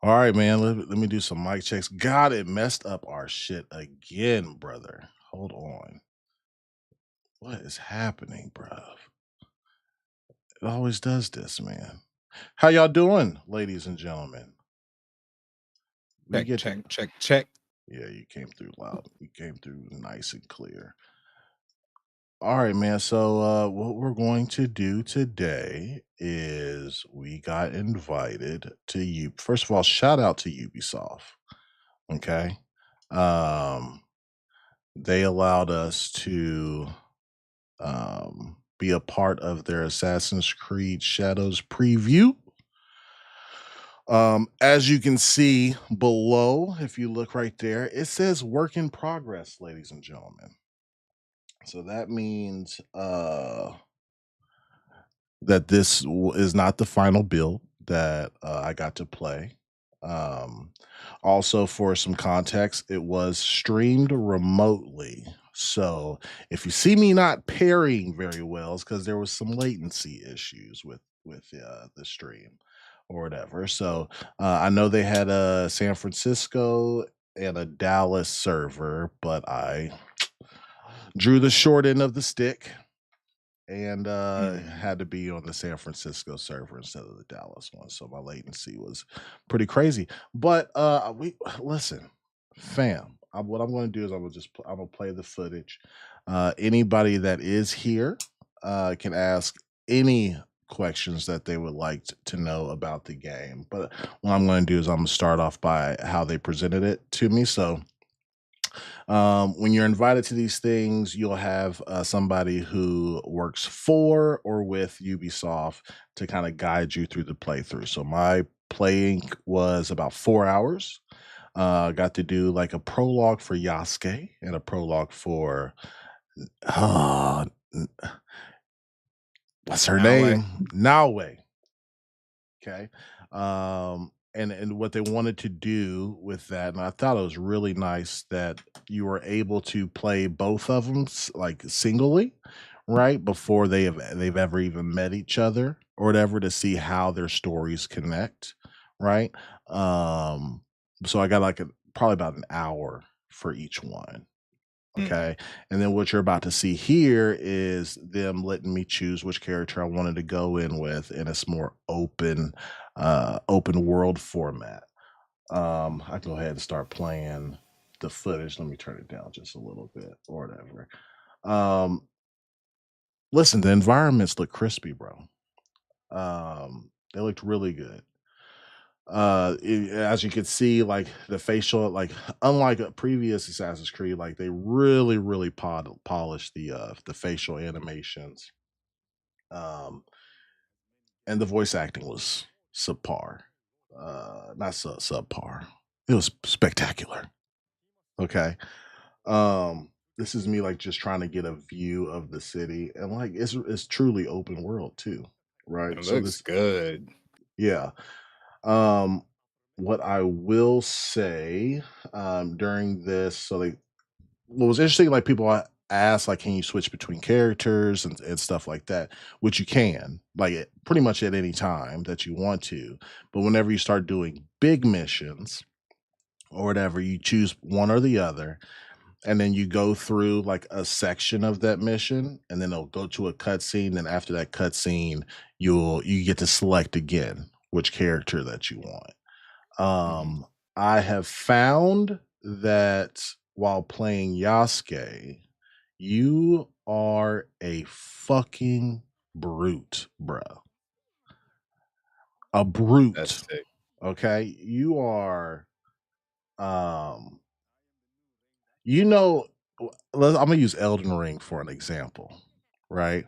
All right, man. Let me do some mic checks. God, it messed up our shit again, brother. Hold on. What is happening, bruv? It always does this, man. How y'all doing, ladies and gentlemen? We Check, get check, check, check. Yeah, you came through loud. You came through nice and clear. All right, man. So what we're going to do today is we got invited to you. First of all, shout out to Ubisoft. Okay. Um they allowed us to be a part of their Assassin's Creed Shadows preview. As you can see below, if you look right there, it says work in progress, ladies and gentlemen. So that means that is not the final build that I got to play. Um, Also, for some context, it was streamed remotely. So if you see me not parrying very well, it's because there was some latency issues with the stream or whatever. So I know they had a San Francisco and a Dallas server, but I drew the short end of the stick and had to be on the San Francisco server instead of the Dallas one. So my latency was pretty crazy. But we listen, fam. What I'm going to do is I'm gonna play the footage. Anybody that is here can ask any questions that they would like to know about the game. But what I'm going to do is I'm going to start off by how they presented it to me. So when you're invited to these things, you'll have somebody who works for or with Ubisoft to kind of guide you through the playthrough. So my playing was about 4 hours. Got to do like a prologue for Yasuke and a prologue for uh, n- what's her Now, name? Naue. Okay. And what they wanted to do with that, and I thought it was really nice that you were able to play both of them like singly, right? Before they've ever even met each other or whatever to see how their stories connect, right? Um, so I got like probably about an hour for each one. Okay. And then what you're about to see here is them letting me choose which character I wanted to go in with in a more open world format. I go ahead and start playing the footage. Let me turn it down just a little bit or whatever. Um, Listen, the environments look crispy, bro. They looked really good. As you can see, like the facial, like unlike a previous Assassin's Creed, like they really polished the facial animations. Um, and the voice acting was subpar. Not subpar. It was spectacular. Okay. This is me like just trying to get a view of the city, and like it's truly open world too, right? it So looks this, good. yeah. Um, what I will say during this, so like what was interesting, like people ask, like, can you switch between characters and stuff like that, which you can, like pretty much at any time that you want to. But whenever you start doing big missions or whatever, you choose one or the other, and then you go through like a section of that mission, and then it'll go to a cutscene. And after that cutscene, you get to select again which character that you want. Mhm. um, I have found that while playing Yasuke, you are a fucking brute, bruh. A That's brute. sick. Okay? You are um you know I'm gonna use Elden Ring for an example, right?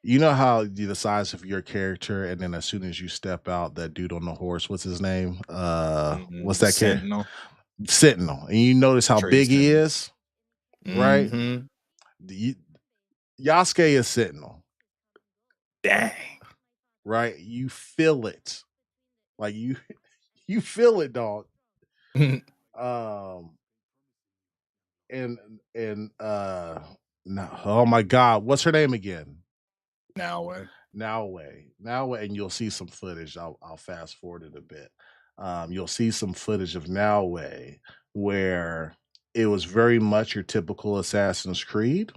You know how the size of your character, and then as soon as you step out, that dude on the horse, what's his name? What's that character? Sentinel, Sentinel, and you notice how tree big he sentinel. is, right? Mm-hmm. Y- Yasuke is Sentinel, Dang. right? You feel it, like you, you feel it, dog. Um, and and no, oh my God, what's her name again? Now what? Now way, and you'll see some footage. I'll fast forward it a bit. You'll see some footage of Naue where it was very much your typical Assassin's Creed,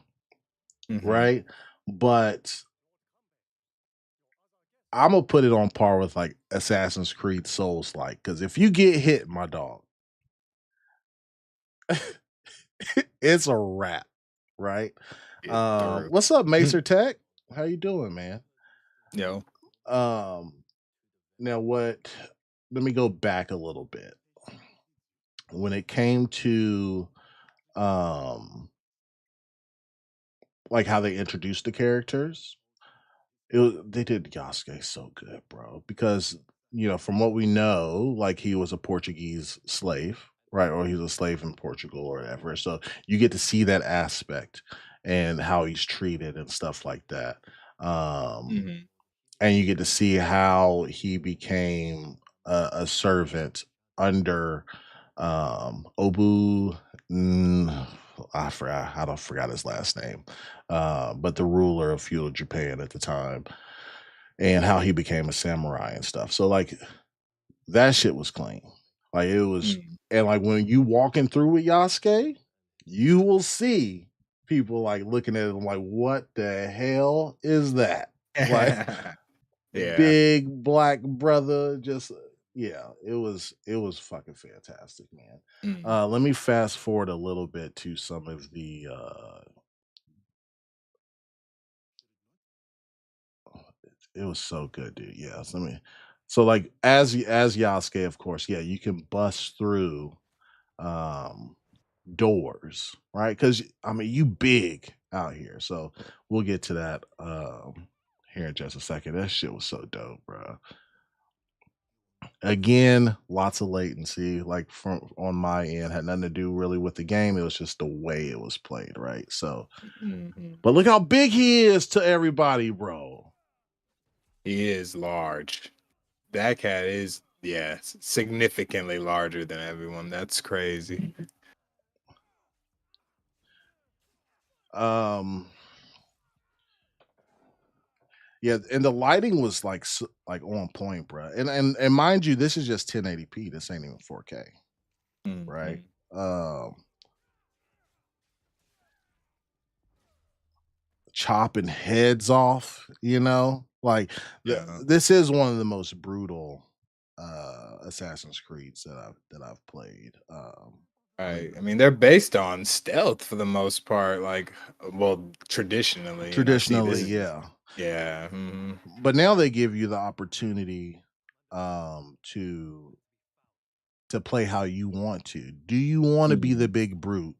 Mhm. right? But I'm gonna put it on par with like Assassin's Creed Souls like, because if you get hit, my dog, it's a wrap, right? Get through. What's up, Macer Tech? How you doing, man? Yo. Um, now what let me go back a little bit. When it came to um like how they introduced the characters, they did Yasuke so good, bro. Because from what we know, like he was a Portuguese slave, right? Or he was a slave in Portugal or whatever. So you get to see that aspect and how he's treated and stuff like that. Um, Mhm. and you get to see how he became a servant under Obu. I don't forgot his last name, but the ruler of feudal Japan at the time, and how he became a samurai and stuff. So like that shit was clean. Like it was, Mm. and like when you walking through with Yasuke, you will see people like looking at him like, what the hell is that? Like Yeah. big black brother, just yeah, it was fucking fantastic, man. Mm. Let me fast forward a little bit to some of the it was so good, dude. Yeah, so like as Yasuke, of course, yeah, you can bust through um doors, right? Because I mean you big out here. So we'll get to that here in just a second. That shit was so dope, bro. Again, lots of latency, like from on my end, had nothing to do really with the game. It was just the way it was played, right? So, Mhm. but look how big he is to everybody, bro. He is large. That cat is, yeah, significantly larger than everyone. That's crazy. Um, yeah, and the lighting was like like on point, bro. And mind you, this is just 1080p. This ain't even 4K, right? Mhm. Um, chopping heads off, like Yeah. this is one of the most brutal Assassin's Creeds that I've played. Let me I mean, they're based on stealth for the most part, like, well, traditionally, and I see traditionally, this is yeah, yeah. Mhm. but now they give you the opportunity to play how you want to. Do you want to be the Mhm. big brute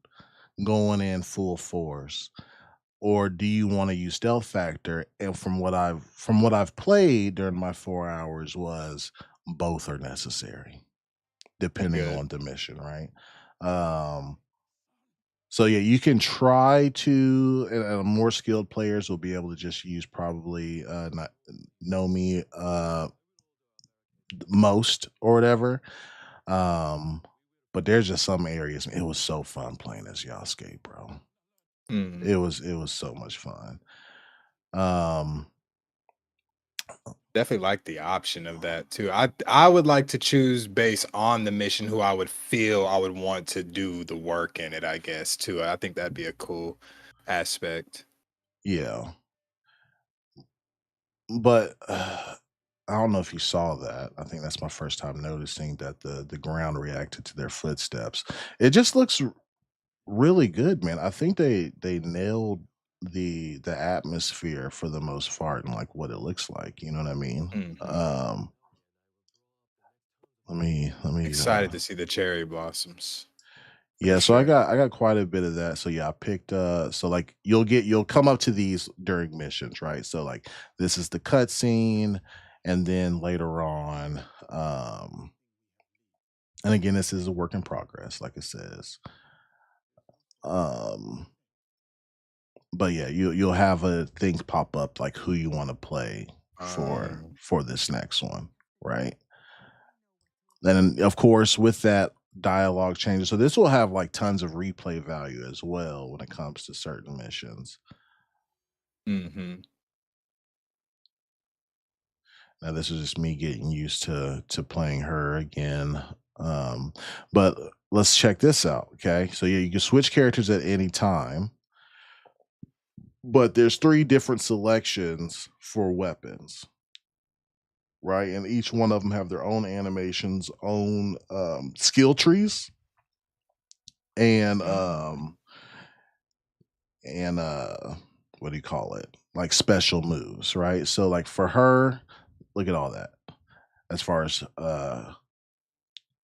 going in full force? Or do you want to use stealth factor? And from what I've played during my 4 hours was both are necessary, depending Good. on the mission, right? Um, so yeah, you can try to, and more skilled players will be able to just use probably not Nomi most or whatever. Um, but there's just some areas. It was so fun playing as Yasuke, bro. Mhm. It was so much fun. Um, Definitely like the option of that too. I would like to choose based on the mission who I would feel I would want to do the work in it, I guess, too. I think that'd be a cool aspect. yeah, but I don't know if you saw that. I think that's my first time noticing that the ground reacted to their footsteps. It just looks really good, man. I think they nailed the atmosphere for the most part and like what it looks like. You know what I mean? Mhm. Um, let me Excited to see the cherry blossoms for yeah, so I sure. got I got quite a bit of that. So yeah, I picked so like you'll come up to these during missions, right? So like this is the cutscene, and then later on, and again, this is a work in progress, like it says. Um, but yeah, you'll have a things pop up like who you want to play for Um, for this next one, right? And then, of course, with that dialogue changes. So this will have like tons of replay value as well when it comes to certain missions. mhm. Now this is just me getting used to playing her again. Um, but let's check this out. Okay, so yeah, you can switch characters at any time, but there's three different selections for weapons, right? And each one of them have their own animations, own skill trees, and Mm. and what do you call it? Like special moves, right? So like for her, look at all that. As far as the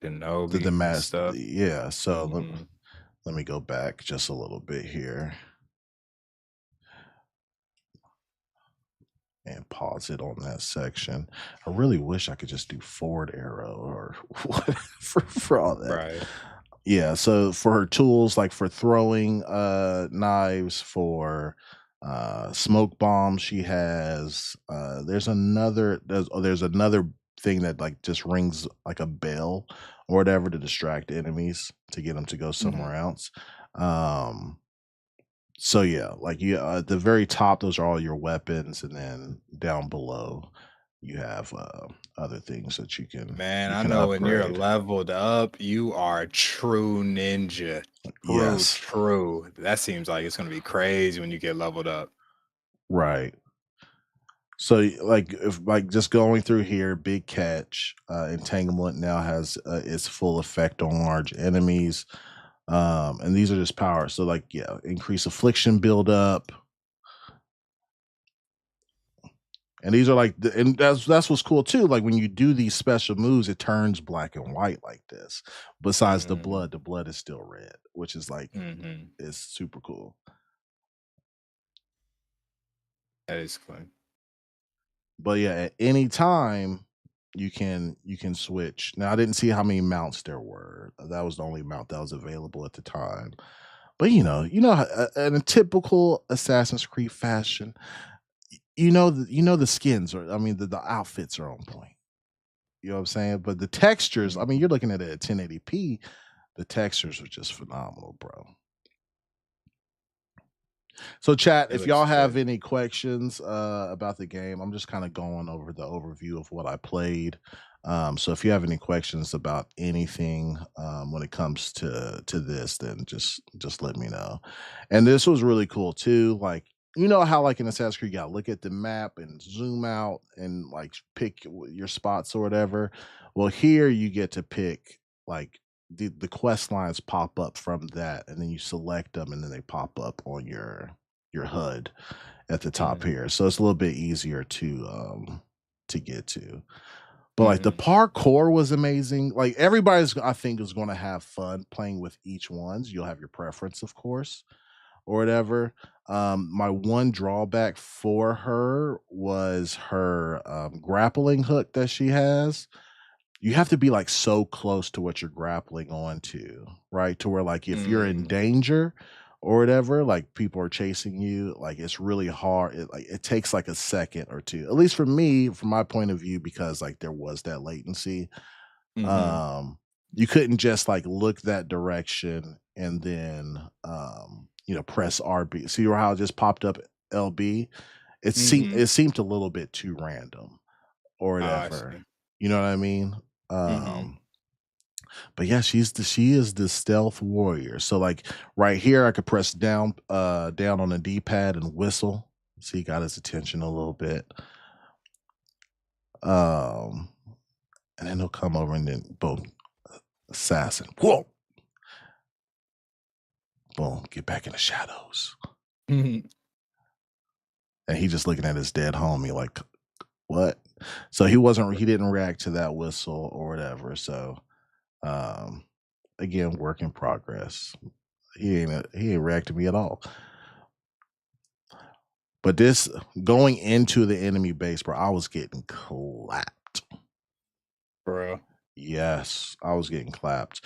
Kenobi and mass, stuff. yeah. So Mhm. let me go back just a little bit here and pause it on that section. I really wish I could just do forward arrow or whatever for all that. Right. Yeah, so for her tools, like for throwing knives, for smoke bombs, she has there's another thing that like just rings like a bell or whatever to distract enemies to get them to go Mhm. somewhere else. Um so yeah, like you at the very top, those are all your weapons, and then down below you have other things that Man, you I can know when you're upgrade. leveled up, you are a true ninja. True, Yes, true. That seems like it's gonna be crazy when you get leveled up. right. So, like, if like just going through here, big catch. Entanglement now has its full effect on large enemies, and these are just power. So, like, yeah, increase affliction buildup, and these are like, and that's what's cool too. Like when you do these special moves, it turns black and white like this. Besides Mm, the blood is still red, which is like mhm. is super cool. That is clean. But yeah, at any time you can switch. Now I didn't see how many mounts there were. That was the only mount that was available at the time. But in a typical Assassin's Creed fashion, you know the skins are. I mean, the outfits are on point. You know what I'm saying? But the textures, I mean, Mhm. you're looking at it at 1080p. The textures are just phenomenal, bro. So, chat, It if looks y'all have good. any questions about the game, I'm just kind of going over the overview of what I played. So, if you have any questions about anything when it comes to this, then just let me know. And this was really cool too. Like you know how like in Assassin's Creed, you gotta look at the map and zoom out and like pick your spots or whatever. Well, here you get to pick like the quest lines pop up from that, and then you select them, and then they pop up on your HUD at the top Mhm. here. So it's a little bit easier to get to. But like the Mhm. parkour was amazing. Like everybody's I think is going to have fun playing with each ones. You'll have your preference, of course, or whatever. My one drawback for her was her grappling hook that she has. You have to be like so close to what you're grappling onto, right? To where like if you're in Mm. danger or whatever, like people are chasing you, like it's really hard. It takes like a second or two, at least for me, from my point of view, because like there was that latency. Mhm. Um, you couldn't just like look that direction and then press RB. See how it just popped up LB? Mhm. It seemed a little bit too random or Oh, I whatever. see. You know what I mean? Mhm. Um, but yeah, she is the stealth warrior. So like right here, I could press down on the D-pad and whistle. See, got his attention a little bit. Um, and then he'll come over and then boom, assassin. Whoa, boom, get back in the shadows. Mhm. And he just looking at his dead homie like, what? So he didn't react to that whistle or whatever. So um again, work in progress. He ain't reacted to me at all. But this going into the enemy base, bro, I was getting clapped. Bro. Yes, I was getting clapped.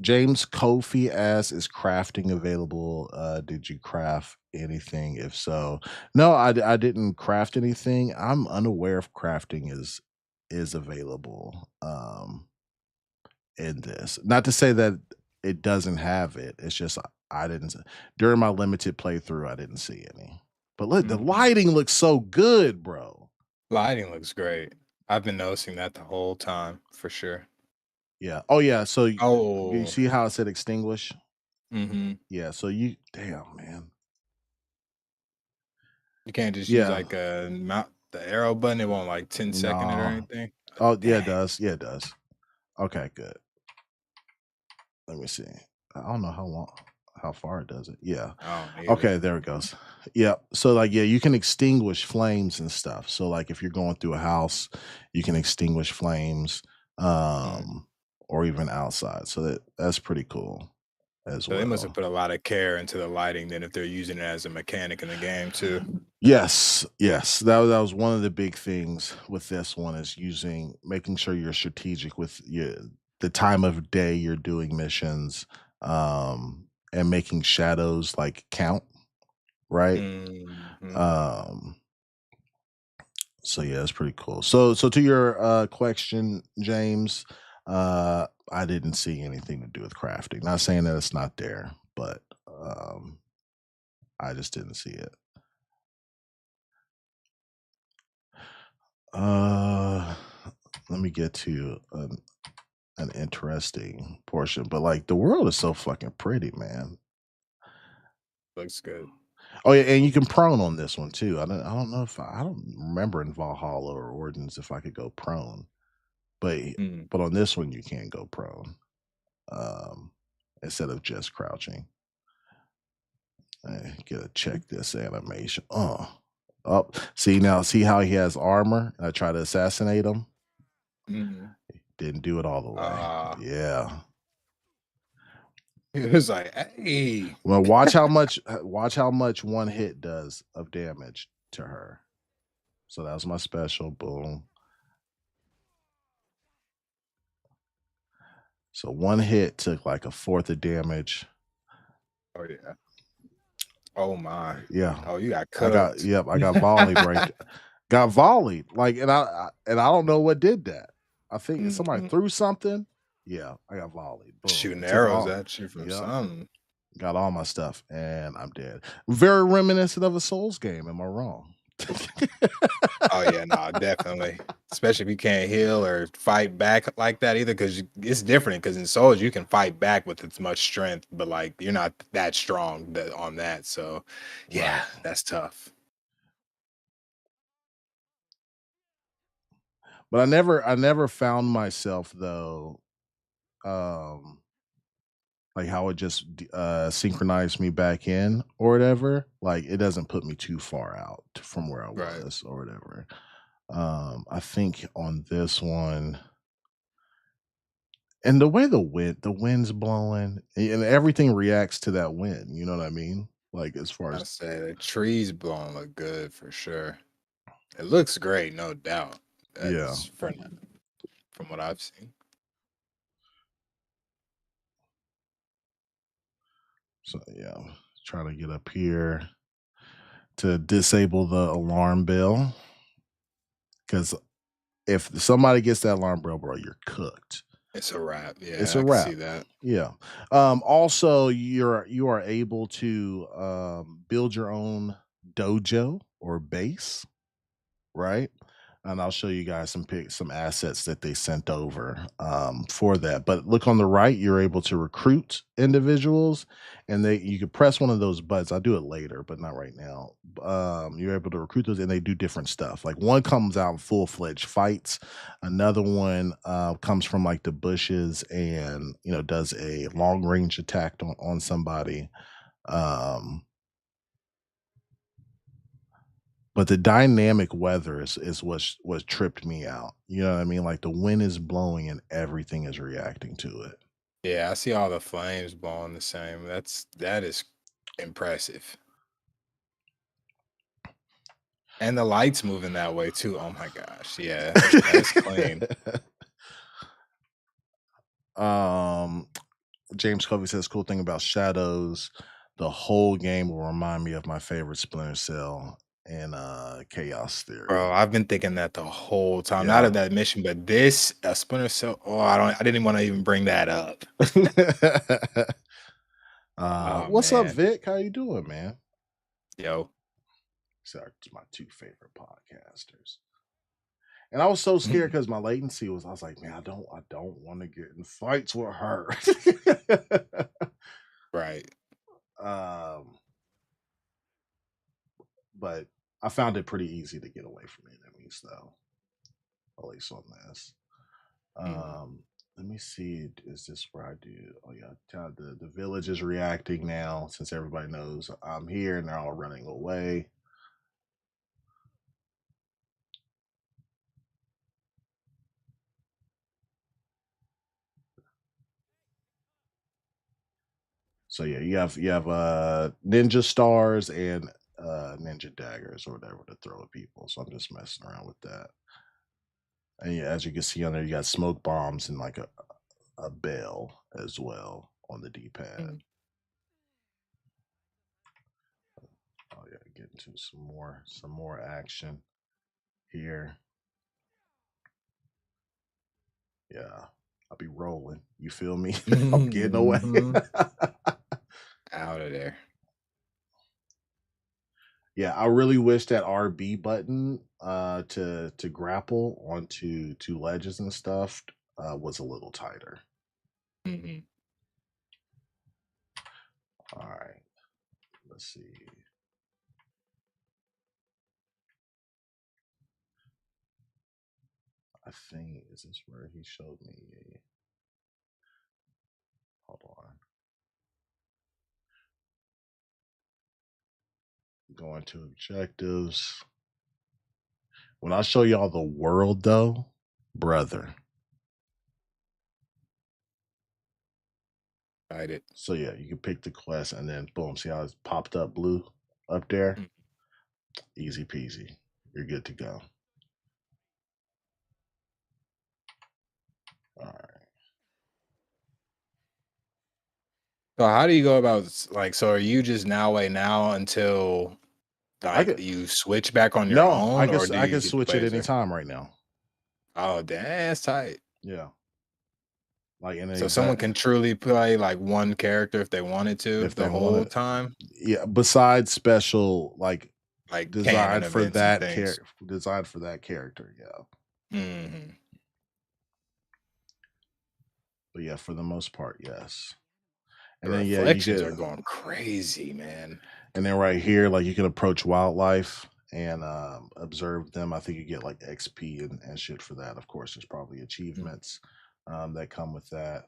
James Kofi asks, is crafting available? Did you craft anything? If so, no, I didn't craft anything. I'm unaware if crafting is available in this. Not to say that it doesn't have it. It's just I didn't during my limited playthrough, I didn't see any. But look, the Mhm. lighting looks so good, bro. Lighting looks great. I've been noticing that the whole time for sure. Yeah. Oh yeah. So you Oh, see how it said extinguish? mm-hmm. Yeah. So you damn man. You can't just use Yeah. like a mount the arrow button. It won't like 10-second it or No. anything. Oh yeah, it Dang. does. Yeah, it does. Okay, good. Let me see. I don't know how far it does it. Yeah. I don't either. Okay, there it goes. Yeah. So like yeah, you can extinguish flames and stuff. So like if you're going through a house, you can extinguish flames Mm. or even outside. So that's pretty cool as So they must well. have put a lot of care into the lighting then if they're using it as a mechanic in the game too. Yes, yes. That was one of the big things with this one is making sure you're strategic with the time of day you're doing missions, and making shadows like count, right? Mhm. Um, so yeah, it's pretty cool. So to your question, James, I didn't see anything to do with crafting. Not saying that it's not there, but I just didn't see it. Uh let me get to an interesting portion, but like the world is so fucking pretty, man. Looks good. Oh yeah, and you can prone on this one too. I don't know if I don't remember in Valhalla or Ordinance if I could go prone, but Mm. but on this one you can go prone um instead of just crouching. Gotta check this animation. Oh, see now, see how he has armor? I try to assassinate him. Mhm. Didn't do it all the way. Uh, Yeah. it was like, hey. Well, watch how much one hit does of damage to her. So that was my special. Boom. So one hit took like a fourth of damage. Oh yeah. Oh my. Yeah. Oh, you got I got cooked. yep, I got volleyed right got volleyed. Like and I don't know what did that. I think somebody Mhm. threw something. Yeah, I got volleyed. Boom. Shooting It took arrows all at you from yep, something. got all my stuff and I'm dead. Very reminiscent of a Souls game, am I wrong? Oh yeah, no, definitely. Especially if you can't heal or fight back like that either, because it's different. Because in Souls you can fight back with as much strength, but like you're not that strong on that. So, yeah, Right. that's tough. But I never found myself though, um, like how it just synchronized me back in or whatever. Like it doesn't put me too far out from where I Right. was or whatever. I think on this one, and the way the wind's blowing, and everything reacts to that wind. You know what I mean? Like as far I as say the trees blowing look good for sure. It looks great, no doubt. yeah. That's from what I've seen. So yeah, trying to get up here to disable the alarm bell because if somebody gets that alarm bell, bro, you're cooked. It's a wrap. It's Yeah, a I can see wrap. that. Yeah. Also, you are able to build your own dojo or base, right? And I'll show you guys some assets that they sent over for that. But look on the right, you're able to recruit individuals, and you can press one of those buttons. I'll do it later, but not right now. You're able to recruit those, and they do different stuff. Like one comes out in full fledged fights, another one comes from like the bushes and does a long range attack on somebody. Um, But the dynamic weather is what tripped me out. You know what I mean? Like the wind is blowing and everything is reacting to it. Yeah, I see all the flames blowing the same. That is impressive. And the lights moving that way too. Oh my gosh. Yeah, that's clean. um, James Covey says, "Cool thing about shadows, the whole game will remind me of my favorite Splinter Cell and Chaos Bro, Theory." I've been thinking that the whole time. Not Yeah. of that mission, but this a Splinter Cell. Oh, I didn't want to even bring that up. Oh What's up, man. Vic? How you doing, man? Yo. Sorry, it's my two favorite podcasters. And I was so scared because my latency was. I was like, man, I don't want to get in fights with her. Right. um, but I found it pretty easy to get away from enemies, though. At least on this. Mhm. Let me see. Is this where I do? Oh yeah, the village is reacting now since everybody knows I'm here and they're all running away. So yeah, you have ninja stars and ninja daggers or whatever to throw at people. So I'm just messing around with that. And yeah, as you can see on there, you got smoke bombs and like a bell as well on the D-pad. Mhm. Oh yeah, get into some more action here. Yeah, I'll be rolling. You feel me? I'm getting away. Mhm. Out of there. Yeah, I really wish that RB button to grapple onto two ledges and stuff was a little tighter. Mhm. All right, let's see. I think is this where he showed me? Hold on. Going to objectives. When I show y'all the world, though, brother. Tried it. So yeah, you can pick the quest and then boom. See how it's popped up blue up there? Mm. Easy peasy. You're good to go. All right. So how do you go about like? So are you just now way now until I like could you switch back on your no, own, or do I you can get to switch play at as any her? time right now. Oh, that's tight. Yeah. Like in the So someone exact can truly play like one character if they wanted to if they the want whole to, time, yeah, besides special like like canon designed for events and that things. character, yeah. Hmm. But yeah, for the most part, yes. The And then yeah, you reflections get are going crazy, man. and then right here, like you can approach wildlife and observe them. I think you get like XP and shit for that. Of course, there's probably Mm. achievements that come with that.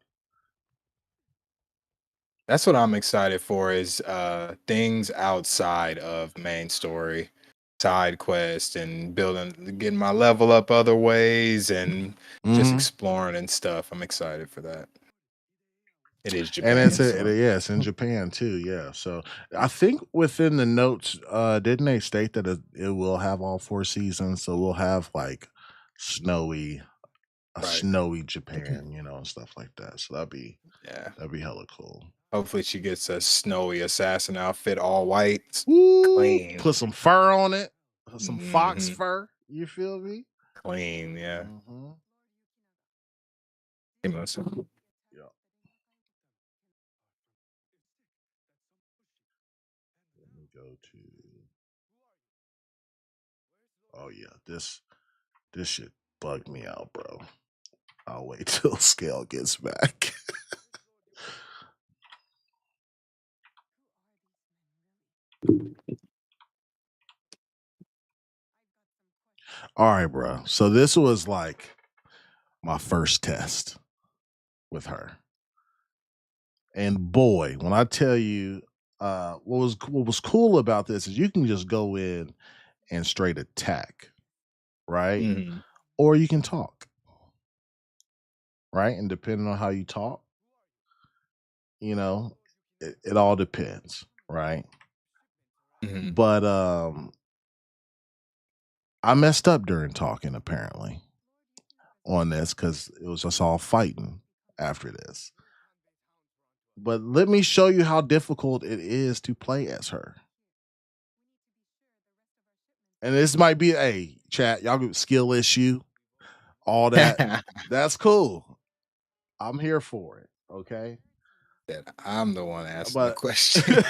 That's what I'm excited for is things outside of main story, side quest and building getting my level up other ways and just Hmm. exploring and stuff. I'm excited for that. It is And Japan, so yeah, it's in Japan too. Yeah, so I think within the notes, didn't they state that it will have all 4 seasons? So we'll have like snowy, a right. snowy Japan, and stuff like that. So Yeah. that'd be hella cool. Hopefully she gets a snowy assassin outfit, all white, Woo! clean. Put some fur on it, some fox Hmm. fur. You feel me? Clean, yeah. Hmm. Give me some- Yeah. Let me go to. Oh yeah, this shit bugged me out, bro. I'll wait till Scale gets back. All right, bro. So this was like my first test with her. And boy, when I tell you what was cool about this is you can just go in and straight attack, right? Mhm. Or you can talk, right? And depending on how you talk, you know, it all depends, right? Mhm. But I messed up during talking apparently on this because it was just all fighting after this. But let me show you how difficult it is to play as her. And this might be a chat, y'all get skill issue, all that. That's cool. I'm here for it. Okay. That I'm the one asking the But question.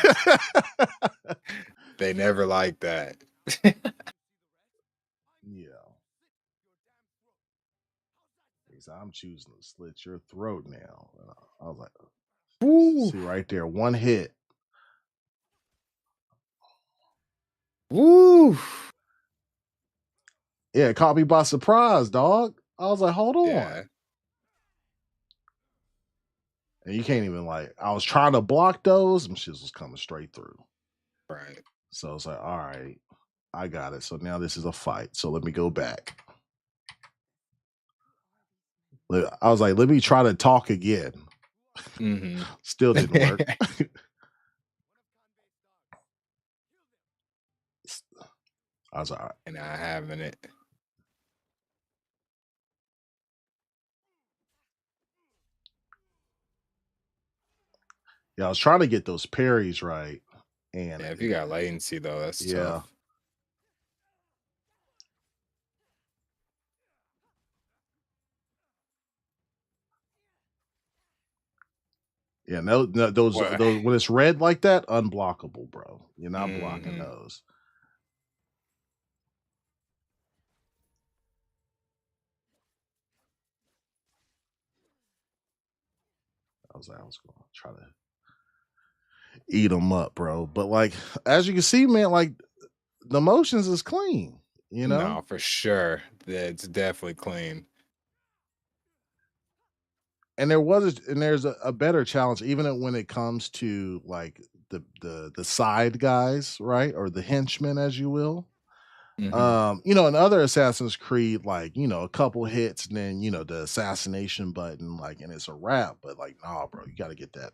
They never like that. yeah. He said, I'm choosing to slit your throat now. And I was like, Woo. see right there, one hit. Woo. Yeah, it caught me by surprise, dog. I was like, hold on. Yeah. And you can't even I was trying to block those, and shit was coming straight through. Right. So I was like, all right, I got it. So now this is a fight. So let me go back. I was like, let me try to talk again. Mm-hmm. Still didn't work. I was like, all right. And I having it. Yeah, I was trying to get those parries right. And Yeah, if you got latency though, that's yeah. tough. Yeah, no, those when it's red like that, unblockable, bro. You're not blocking those. I was going to try to eat them up, bro. But as you can see, man, the motions is clean, you know? No, for sure. It's definitely clean. And there's a better challenge, even when it comes to the side guys, right? Or the henchmen, as you will. Mm-hmm. In other Assassin's Creed, a couple hits and then, the assassination button, and it's a wrap. But nah, bro, you gotta get that.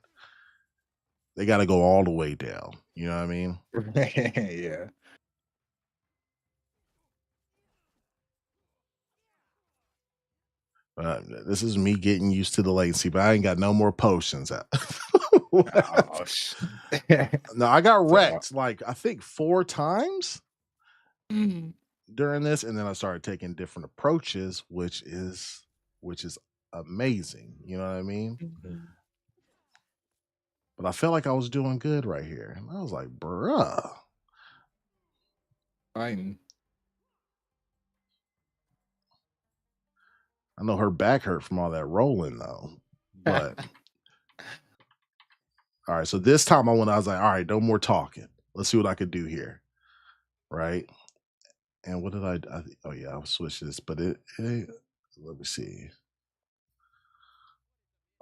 They gotta go all the way down. You know what I mean? Yeah. This is me getting used to the latency, but I ain't got no more potions. Oh, No, I got So, wrecked I think 4 times mhm. during this, and then I started taking different approaches, which is amazing. You know what I mean? Mhm. But I felt like I was doing good right here. And I was like, bruh. Fighting. I know her back hurt from all that rolling though. But all right, so this time I was like, all right, no more talking. Let's see what I could do here. Right. And what did oh yeah, I'll switch this, but let me see.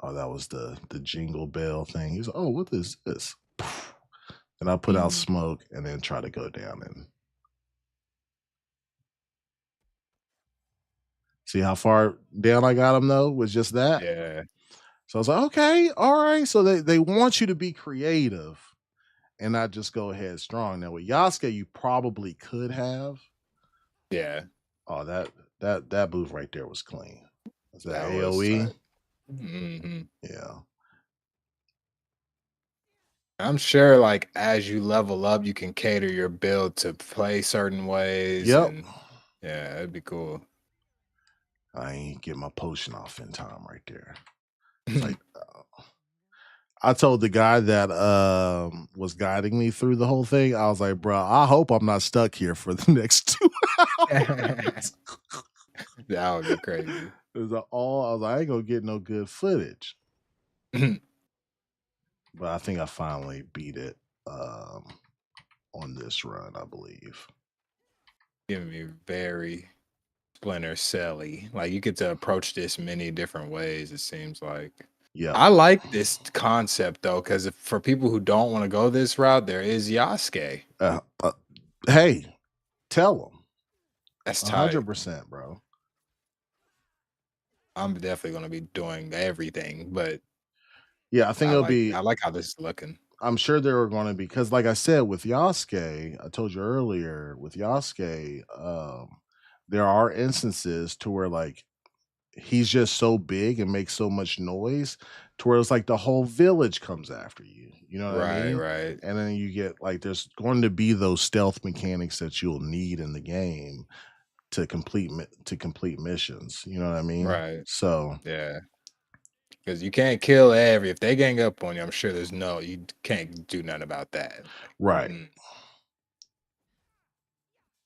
Oh, that was the jingle bell thing. He's like, oh, what is this? And I put out Mhm. smoke and then try to go down and see how far down I got him though, was just that. Yeah. So I was like, okay, all right. So they want you to be creative and not just go ahead strong. Now with Yasuke, you probably could have. Yeah. Oh, that move right there was clean. Was that That was AoE? hmm Yeah. I'm sure as you level up, you can cater your build to play certain ways Yep. and yeah, it'd be cool. I ain't get my potion off in time right there. It's like I told the guy that was guiding me through the whole thing, I was like, bro, I hope I'm not stuck here for the next 2 hours. That would be crazy. I was like, I ain't gonna get no good footage. But I think I finally beat it on this run, I believe. Giving me very Splinter Celly. You get to approach this many different ways, it seems like. Yeah. I like this concept though, because for people who don't want to go this route, there is Yasuke. Hey, tell them. That's tight. 100%, bro. I'm definitely gonna be doing everything, but Yeah, I think it'll be I like how this is looking. I'm sure there are going to be because, like I said, with Yasuke, I told you earlier, with Yasuke, there are instances to where he's just so big and makes so much noise to where it's like the whole village comes after you. You know what I Right, mean? right, And then you get there's going to be those stealth mechanics that you'll need in the game to complete missions. You know what I mean? right. So Yeah. Because you can't kill if they gang up on you, I'm sure you can't do nothing about that. right. Mm.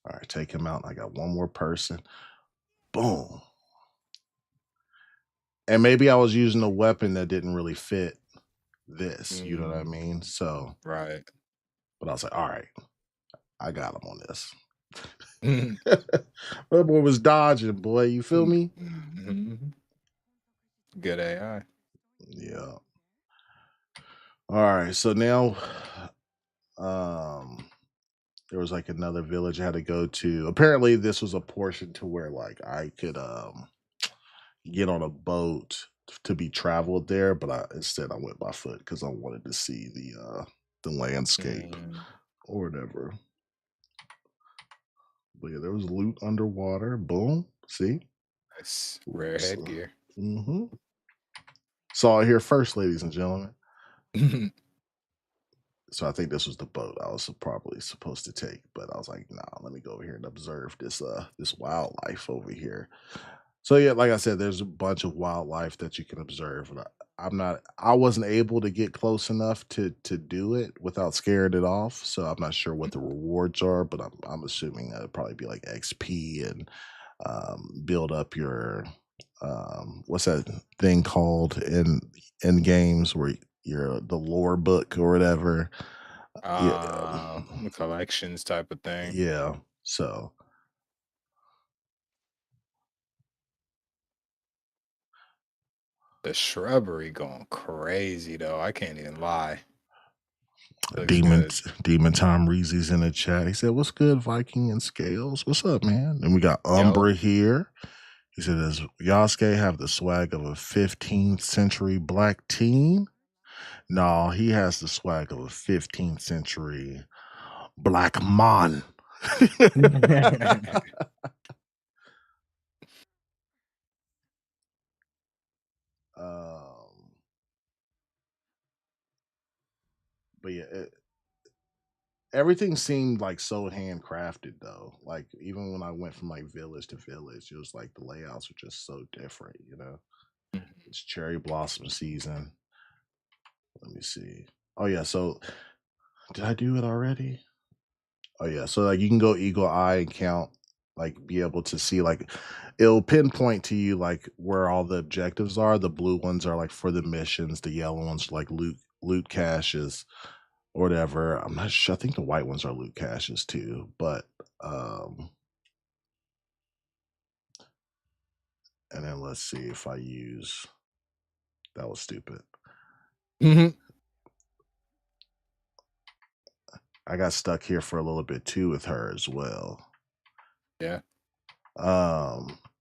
All right, take him out. I got one more person. Boom. And maybe I was using a weapon that didn't really fit this, you know what I Mm, mean? So, right. but I was like, all right, I got him on this. Mhm. That boy was dodging, boy. You feel me? Mhm. Good AI. Yeah. All right. So now, um, there was like another village I had to go to. Apparently, this was a portion to where like I could get on a boat to be traveled there, but instead I went by foot because I wanted to see the landscape Mm, or whatever. But yeah, there was loot underwater. Boom. See? nice. Rare headgear. Mm-hmm. Saw it here first, ladies and gentlemen. So I think this was the boat I was probably supposed to take, but I was like, nah, let me go over here and observe this wildlife over here. So yeah, like I said, there's a bunch of wildlife that you can observe. And I wasn't able to get close enough to do it without scaring it off. So I'm not sure what the rewards are, but I'm assuming that it'd probably be like XP and build up your what's that thing called in games where you're the lore book or whatever. Yeah, The collections type of thing. yeah. So The shrubbery going crazy though. I can't even lie. Looks Demon good. Demon Tom Reezy's in the chat. He said, "What's good, Viking and Scales? What's up, man?" And we got Yo. Umbra here. He said, "Does Yasuke have the swag of a 15th century black teen?" No, he has the swag of a 15th century black man. um, but yeah, everything seemed like so handcrafted though. Like even when I went from like village to village, it was like the layouts were just so different, you know. Mhm. It's cherry blossom season. Let me see. Oh yeah, so did I do it already? Oh yeah, so like you can go eagle eye and count, like be able to see like it'll pinpoint to you like where all the objectives are. The blue ones are like for the missions, the yellow ones like loot caches or whatever. I'm not sure. I think the white ones are loot caches too, but um and then let's see if I use that was stupid. Mhm. I got stuck here for a little bit too with her as well. Yeah.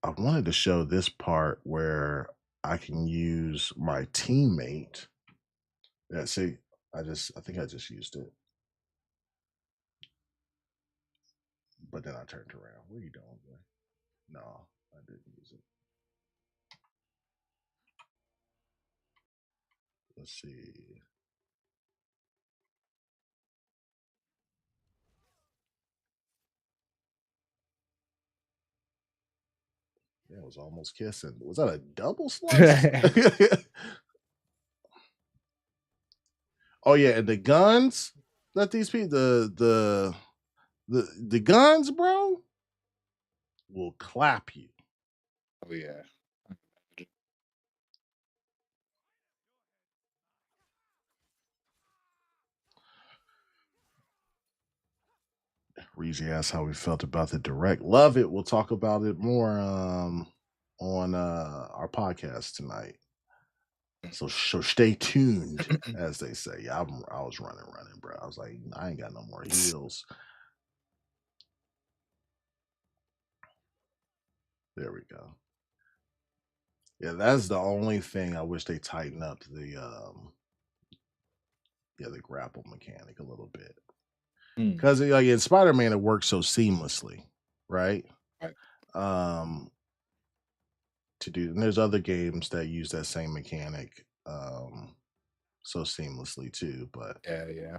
I wanted to show this part where I can use my teammate. Yeah, see, I think I just used it, but then I turned around. What are you doing, boy? No, I didn't use it. Let's see. Yeah, it was almost kissing. Was that a double slice? Oh yeah, and the guns that these people the guns, bro, will clap you. Oh yeah. Reezy asked how we felt about the direct. Love it. We'll talk about it more on our podcast tonight. So stay tuned, as they say. Yeah, I was running, bro. I was like, I ain't got no more heels. There we go. Yeah, that's the only thing I wish they tighten up the grapple mechanic a little bit. Mm, Because like in Spider-Man, it works so seamlessly, right? right. Um to do and there's other games that use that same mechanic so seamlessly too. But Yeah, yeah.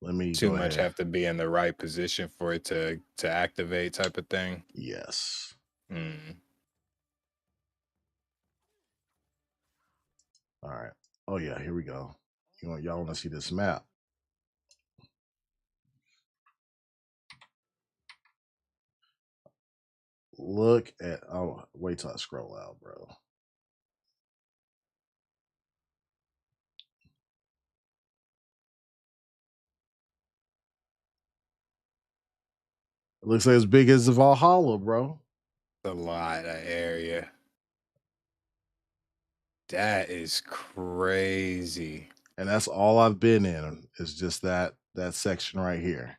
let me Too go much ahead. have to be in the right position for it to activate type of thing. Yes. Mm. All right. Oh yeah, here we go. Y'all want to see this map? look at wait till I scroll out, bro. It looks like as big as the Valhalla, bro. A lot of area. That is crazy. And that's all I've been in is just that section right here.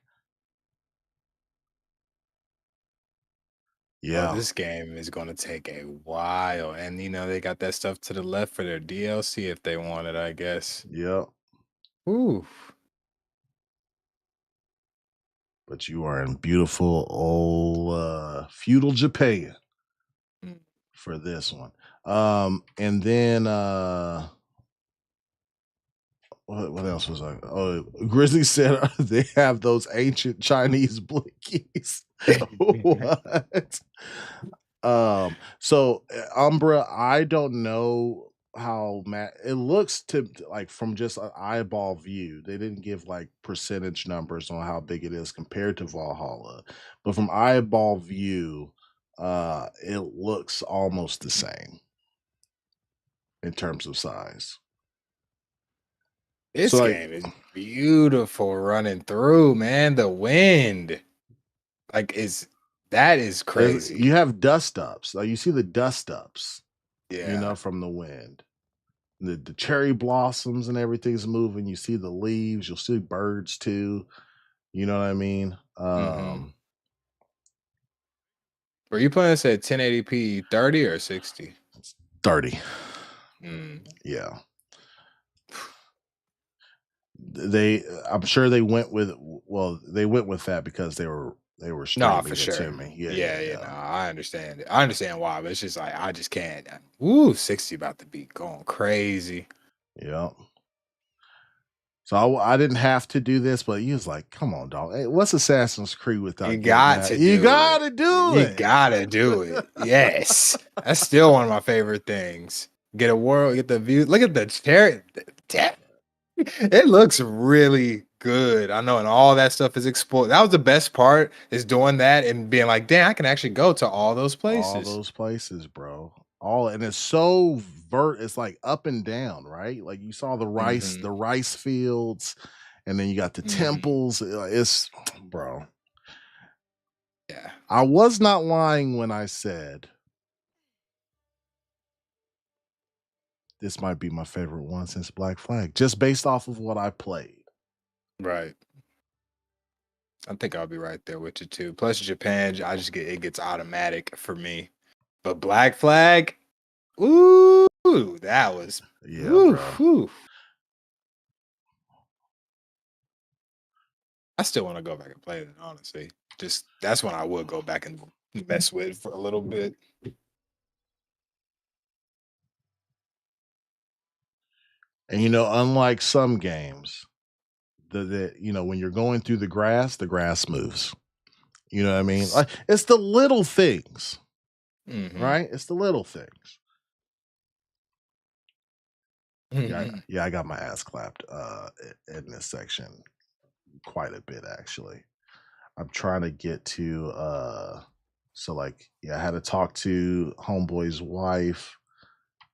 Oh, Yeah. this game is gonna take a while, and they got that stuff to the left for their DLC if they want it, I guess. Yep. Ooh, But you are in beautiful old feudal Japan Mm. for this one. And then what else was I? Oh, Grizzly said they have those ancient Chinese blinkies. What? So Umbra, I don't know how it looks to like from just an eyeball view. They didn't give like percentage numbers on how big it is compared to Valhalla, but from eyeball view, it looks almost the same in terms of size. So This like game is beautiful running through, man. The wind, like, that is crazy. you have dust ups. Like you see the dust ups, Yeah. from the wind. The cherry blossoms and everything's moving. You see the leaves, you'll see birds too. You know what I mean? Mm-hmm. Were you playing this at 1080p 30 or 60? 30. Mm. Yeah. They I'm sure they went with they went with that because they were No, for streaming it to sure. me. Yeah, yeah, Yeah, yeah, no, yeah. I understand it. I understand why, but it's just like I just can't. Ooh, 60 about to be going crazy. Yeah. So I didn't have to do this, but he was like, "Come on, dog. Hey, what's Assassin's Creed You without getting got that? to You do it. gotta do You it." gotta do it. Yes. That's still one of my favorite things. Get a world, get the view. Look at the cherry. It looks really good. I know, and all that stuff is explored. That was the best part, is doing that and being like, damn, I can actually go to all those All places. those places, bro. All and it's so it's like up and down, right? Like you saw Hmm. the rice fields, and then you got the Hmm. temples. It's bro. Yeah. I was not lying when I said this might be my favorite one since Black Flag, just based off of what I played. Right. I think I'll be right there with you too. Plus Japan, it gets automatic for me. But Black Flag, ooh, that was Yeah, ooh, bro. ooh. I still want to go back and play it, honestly. Just that's when I would go back and mess with for a little bit. And unlike some games, when you're going through the grass moves. You know what I mean? Like it's the little things, Mm-hmm. right? It's the little things. Yeah, Mm-hmm. yeah, I got my ass clapped in this section quite a bit actually. I'm trying to get to so like yeah, I had to talk to homeboy's wife.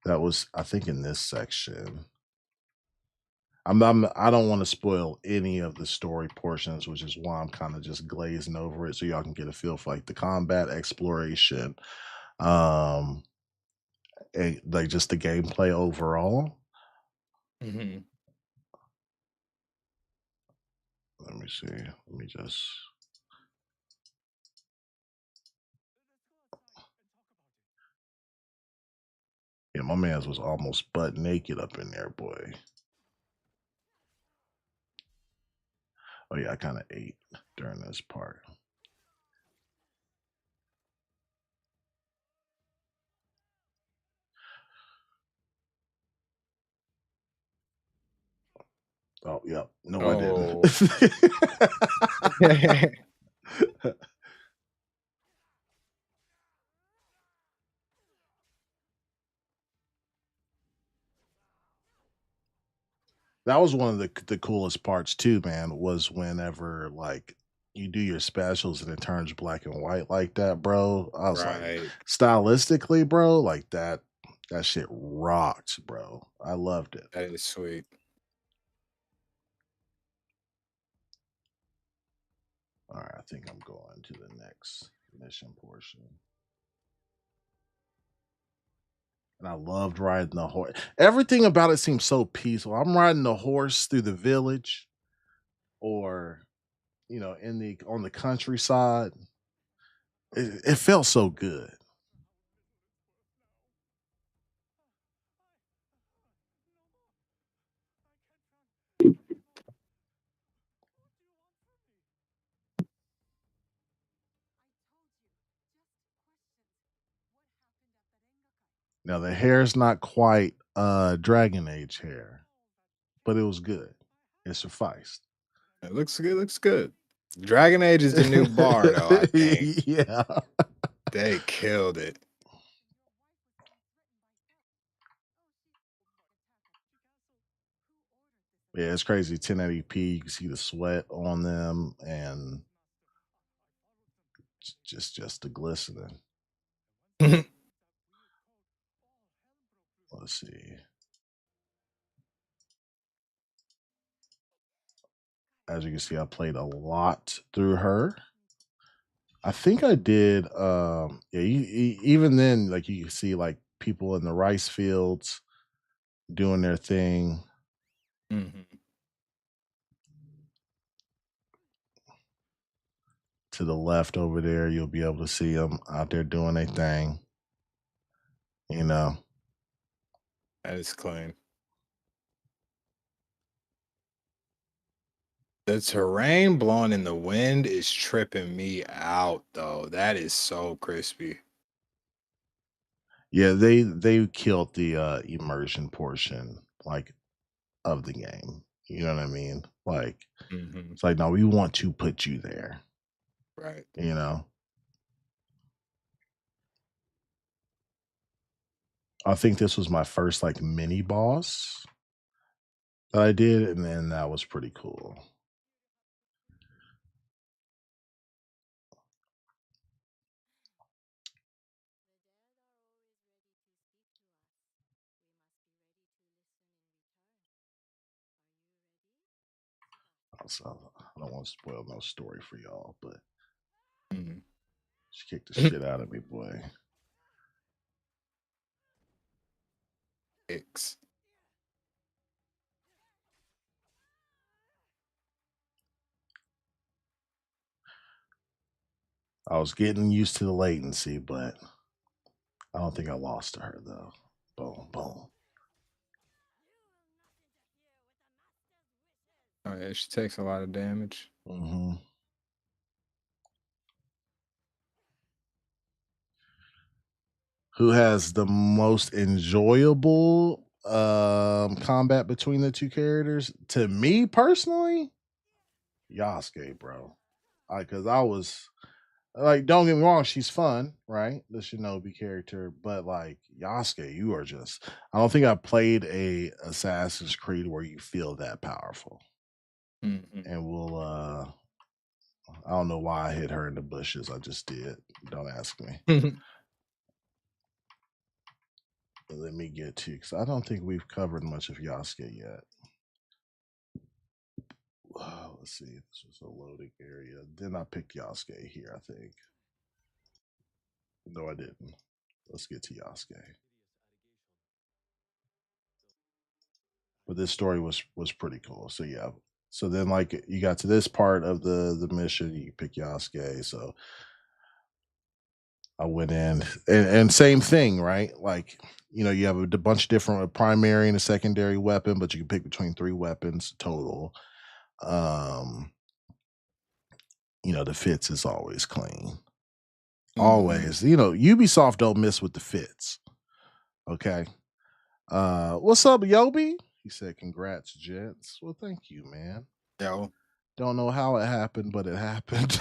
That was I think in this section. I don't want to spoil any of the story portions, which is why I'm kind of just glazing over it so y'all can get a feel for like the combat exploration, um, and like just the gameplay overall. Mm-hmm. Let me see. Let me just yeah, my man's was almost butt naked up in there, boy. Oh yeah, I kind of ate during this part. Oh yeah, no, I didn't. Oh. That was one of the coolest parts too, man. Was whenever like you do your specials and it turns black and white like that, bro. I was like, Right. stylistically, bro, like that shit rocked, bro. I loved it. That is sweet. All right, I think I'm going to the next mission portion. And I loved riding the horse. Everything about it seems so peaceful. I'm riding the horse through the village or in the on the countryside. It felt so good. Now the hair's not quite Dragon Age hair, but it was good. It sufficed. It looks good. Looks good. Dragon Age is the new bar, though. I think Yeah. they killed it. Yeah, it's crazy. 1080p, you can see the sweat on them and just the glistening. Let's see. As you can see, I played a lot through her. I think I did. Yeah, even then, like you can see, like people in the rice fields doing their thing. Mhm. To the left over there, you'll be able to see them out there doing their thing. You know, That is clean. The terrain blowing in the wind is tripping me out, though. That is so crispy. yeah, they killed the immersion portion like of the game. You know what I mean? Like Mhm. it's like no, we want to put you there. Right. You know, I think this was my first like mini boss that I did, and then that was pretty cool. Also, I don't want to spoil no story for y'all, but Mhm. she kicked the shit out of me, boy. X. I was getting used to the latency, but I don't think I lost to her though. Boom, boom. Oh yeah, she takes a lot of damage. Hmm. Who has the most enjoyable combat between the two characters? To me personally, Yasuke, bro. Because I was like, don't get me wrong, she's fun, right? The Shinobi character, but like Yasuke, you are just. I don't think I played a Assassin's Creed where you feel that powerful. Mhm. And we'll. I don't know why I hit her in the bushes. I just did. Don't ask me. Let me get to because I don't think we've covered much of Yasuke yet. Let's see. This was a loading area. Then I picked Yasuke here, I think. No, I didn't. Let's get to Yasuke. But this story was pretty cool. So yeah. So then like you got to this part of the mission, you pick Yasuke. So I went in and same thing, right? Like, you have a bunch of different primary and a secondary weapon, but you can pick between three weapons total. Um, the fits is always clean. Mhm. Always. Ubisoft don't miss with the fits. Okay. What's up, Yobi? He said, congrats, gents. Well, thank you, man. Yo. Don't know how it happened, but it happened.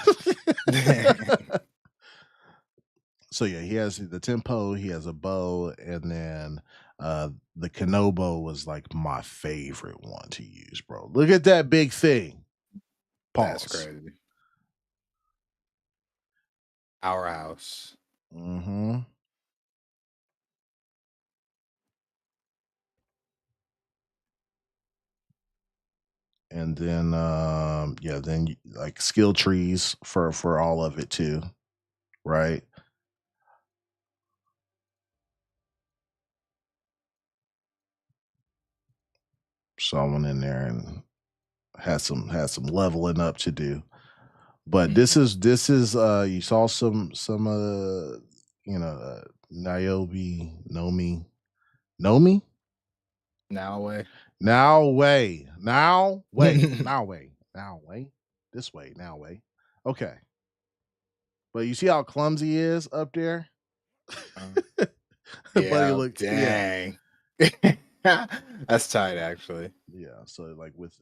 So yeah, he has the tempo, he has a bow, and then the Kanobo was like my favorite one to use, bro. Look at that big thing. That's Pause. crazy. Powerhouse. Mm-hmm. And then yeah, then like skill trees for all of it too, right? So I went in there and had some leveling up to do. But Mhm. this is you saw some Nomi Now away. now way this way now way. Okay, but you see how clumsy he is up there, Uh, buddy. yeah, Look, yeah, dang. That's tight, actually. yeah. So like with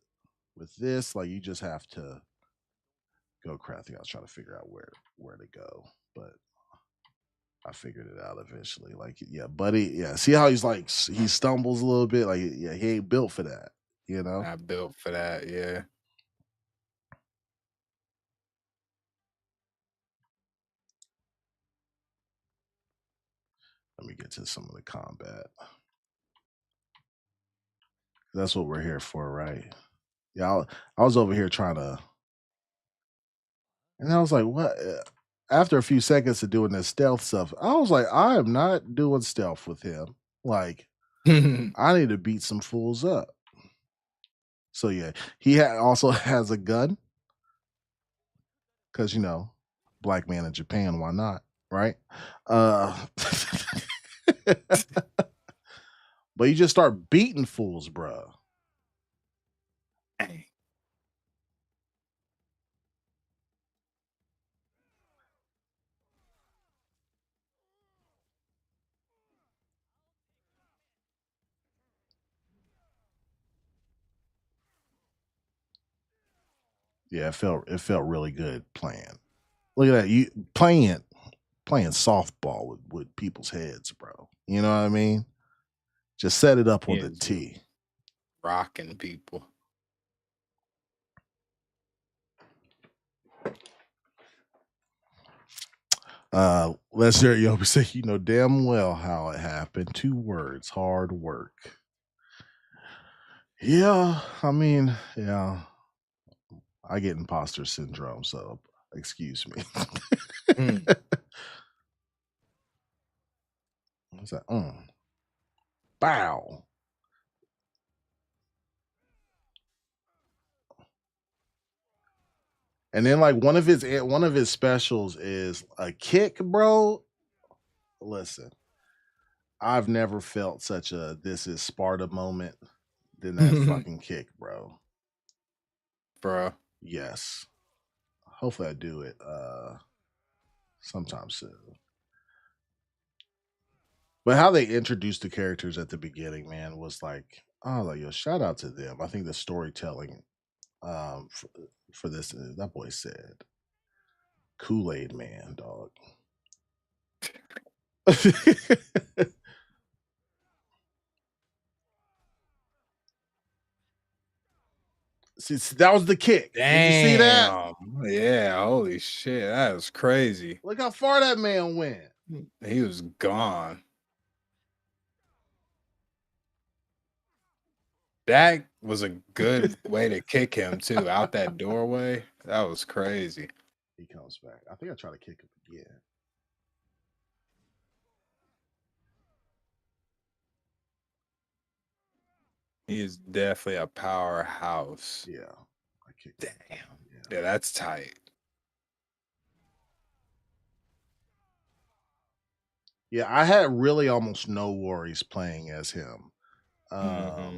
this, like you just have to go crafty. I was trying to figure out where to go, but I figured it out eventually. Like, yeah, buddy. Yeah, see how he's like he stumbles a little bit. Like, yeah, he ain't built for that. You know. Not built for that, yeah. Let me get to some of the combat. That's what we're here for, right? Yeah, I was over here trying to, and I was like, what? After a few seconds of doing this stealth stuff, I was like, I am not doing stealth with him. Like, I need to beat some fools up. So yeah, also has a gun because black man in Japan, why not? Right? Uh but you just start beating fools, bruh. Dang. Yeah, it felt really good playing. Look at that. You playing softball with people's heads, bro. You know what I mean? Just set it up He on the is tee. rocking people. Let's hear Yobi say, you know damn well how it happened. 2 words, hard work. Yeah, I mean, yeah, I get imposter syndrome, so excuse me. Mm. What's that? Bow. And then like one of his specials is a kick, bro. Listen, I've never felt such a this is Sparta moment than that fucking kick, bro. Bro. Yes. Hopefully I do it sometime soon. But how they introduced the characters at the beginning, man, was like, oh, like yo, shout out to them. I think the storytelling for this that boy said Kool-Aid man, dog. See, that was the kick. Did you see that? Damn. Yeah, holy shit. That was crazy. Look how far that man went. He was gone. That was a good way to kick him too, out that doorway. That was crazy. He comes back. I think I try to kick him again. He is definitely a powerhouse. Yeah. I kicked him. Damn. Yeah. Yeah, that's tight. Yeah, I had really almost no worries playing as him. Hmm.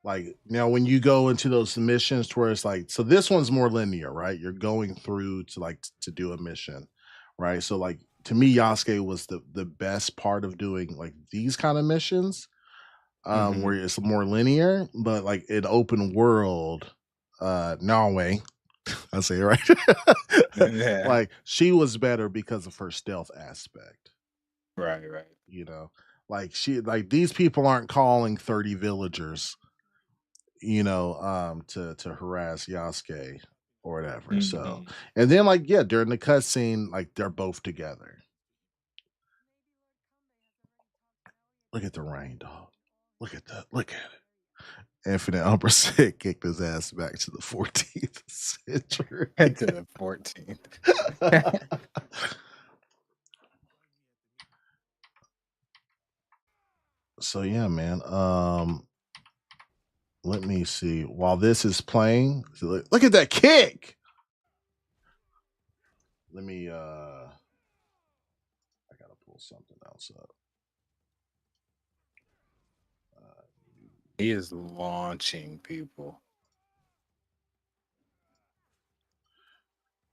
Like now when you go into those missions to where it's like, so this one's more linear, right? You're going through to like to do a mission, right? So like to me, Yasuke was the best part of doing like these kind of missions, Hmm. where it's more linear, but like in open world, Norway, I say it right. Yeah. Like she was better because of her stealth aspect, Right, right. you know. Like these people aren't calling 30 villagers, to harass Yasuke or whatever. So, Mhm. and then like yeah, during the cutscene, like they're both together. Look at the rain, dog. Look at that. Look at it. Infinite Umber said kicked his ass back to the 14th century. To the 14th. So yeah, man. Let me see. While this is playing, so look at that kick. Let me I gotta pull something else up. He is launching people.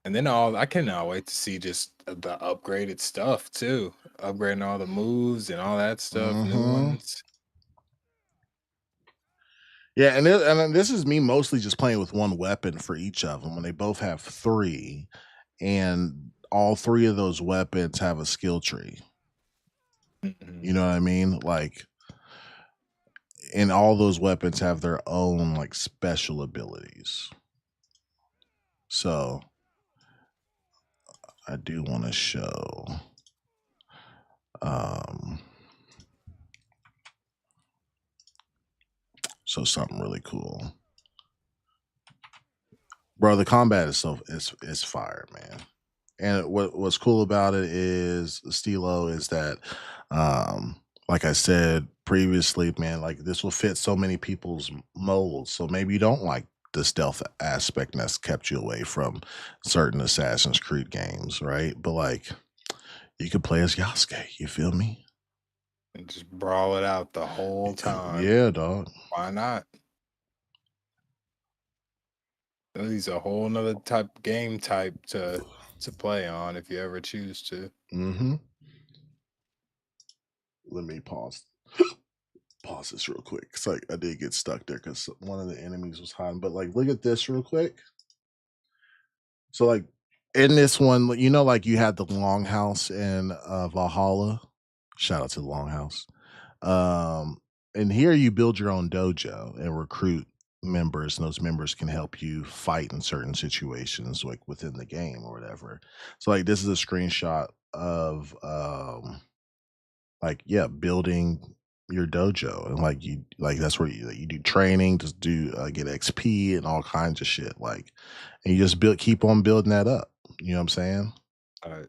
And then I cannot wait to see just the upgraded stuff too. Upgrading all the moves and all that stuff, new Mm-hmm. ones. Yeah, and then this is me mostly just playing with one weapon for each of them when they both have three, and all three of those weapons have a skill tree. Mhm. You know what I mean? Like, and all those weapons have their own like special abilities. So I do want to show um so something really cool. Bro, the combat is is fire, man. And what's cool about it is Stilo is that like I said previously, man, like this will fit so many people's molds. So maybe you don't like the stealth aspect that's kept you away from certain Assassin's Creed games, right? But like you could play as Yasuke, you feel me? And just brawl it out the whole time. Yeah, dog. Why not? He's a whole nother game type to play on if you ever choose to. Mm-hmm. Let me pause this real quick. It's like I did get stuck there because one of the enemies was hiding. But like look at this real quick. So like in this one, you know, like you had the Longhouse in Valhalla. Shout out to the Longhouse. And here you build your own dojo and recruit members, and those members can help you fight in certain situations, like within the game or whatever. So like this is a screenshot of like yeah, building your dojo and like you like that's where you do training to do get XP and all kinds of shit like and you just keep on building that up. You know what I'm saying? Uh,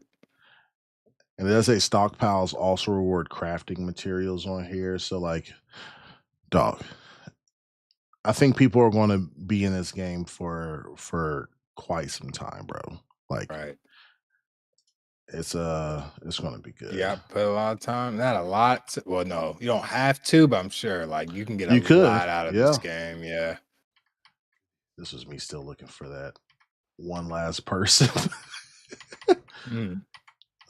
And it does say stockpiles also reward crafting materials on here. So like, dog, I think people are going to be in this game for quite some time, bro. Like right. it's going to be good. Yeah, put a lot of time. Not a lot. Well, no, you don't have to, but I'm sure like you can get a You could, lot out of this yeah. game. Yeah. This was me still looking for that one last person. Mm.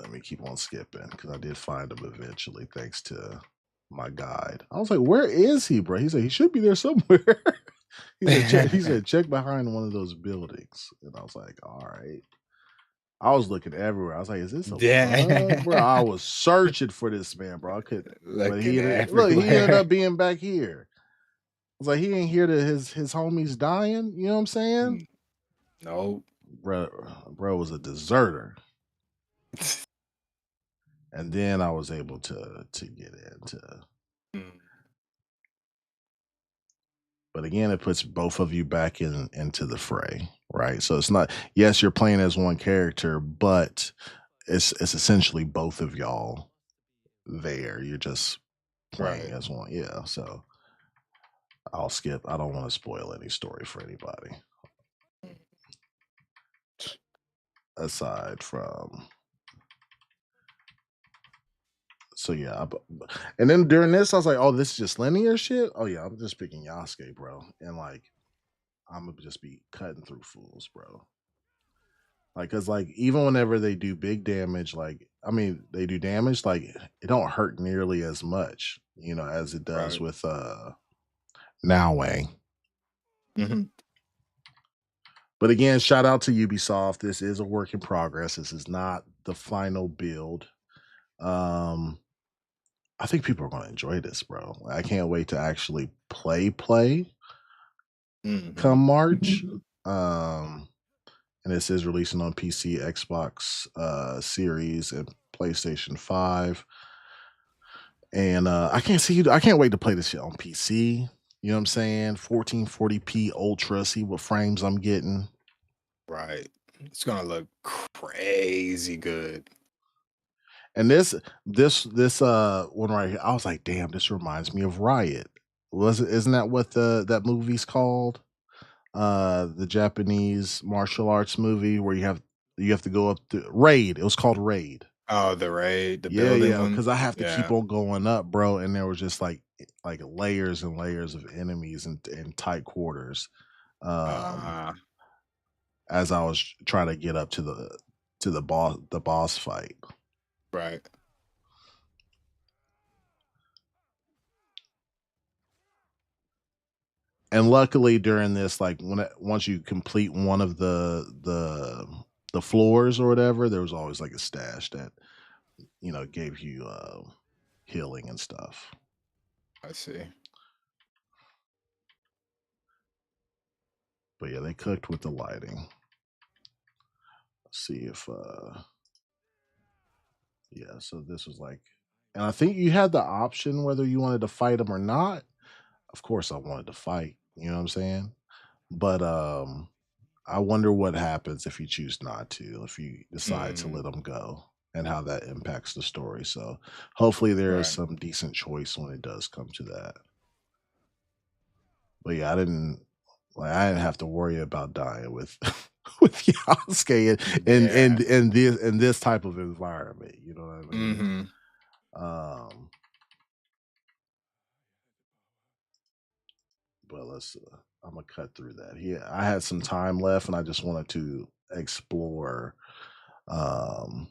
Let me keep on skipping because I did find him eventually, thanks to my guide. I was like, "Where is he, bro?" He said he should be there somewhere. He said check behind one of those buildings, and I was like, "All right." I was looking everywhere. I was like, "Is this a bug, bro?" Yeah. I was searching for this man, bro. I could, but Looking he ended everywhere. up being back here. I was like, he ain't here to his homies dying. You know what I'm saying? Mm, nope. Bro was a deserter. And then I was able to get into. Mm, But again, it puts both of you back into the fray, right? So it's not yes, you're playing as one character, but it's essentially both of y'all there. You're just playing right. as one. Yeah. So I'll skip. I don't want to spoil any story for anybody aside from so yeah. And then during this, I was like, oh, this is just linear shit. Oh yeah, I'm just picking Yasuke, bro, and like I'm gonna just be cutting through fools, bro. Like, cause like even whenever they do big damage, like I mean, they do damage, like it don't hurt nearly as much, you know, as it does Right. with Noway. Mhm. But again, shout out to Ubisoft. This is a work in progress. This is not the final build. Um, I think people are gonna enjoy this, bro. I can't wait to actually play come Mhm. March. Um and this is releasing on PC, Xbox Series, and PlayStation 5. And I can't wait to play this shit on PC. You know what I'm saying? 1440p ultra, see what frames I'm getting. Right. It's gonna look crazy good. And this one right here, I was like, damn, this reminds me of Riot. Isn't that what that movie's called? The Japanese martial arts movie where you have to go up to Raid. It was called Raid. Oh, the raid, the Yeah, building yeah, one. because I have to keep Yeah. on going up, bro, and there was just like layers and layers of enemies in tight quarters. Um, Uh, as I was trying to get up to the boss fight. right. And luckily during this, like once you complete one of the floors or whatever, there was always like a stash that gave you healing and stuff. I see. But yeah, they cooked with the lighting. Let's see if yeah, so this was like, and I think you had the option whether you wanted to fight them or not. Of course I wanted to fight, you know what I'm saying? But I wonder what happens if you choose not to, if you decide to Mm, let them go, and how that impacts the story. So hopefully there is right. some decent choice when it does come to that. But yeah, I didn't have to worry about dying with with Yasuke Yeah. in this type of environment. You know what I mean? Mhm. Um, but I'm gonna cut through that. Yeah, I had some time left, and I just wanted to explore um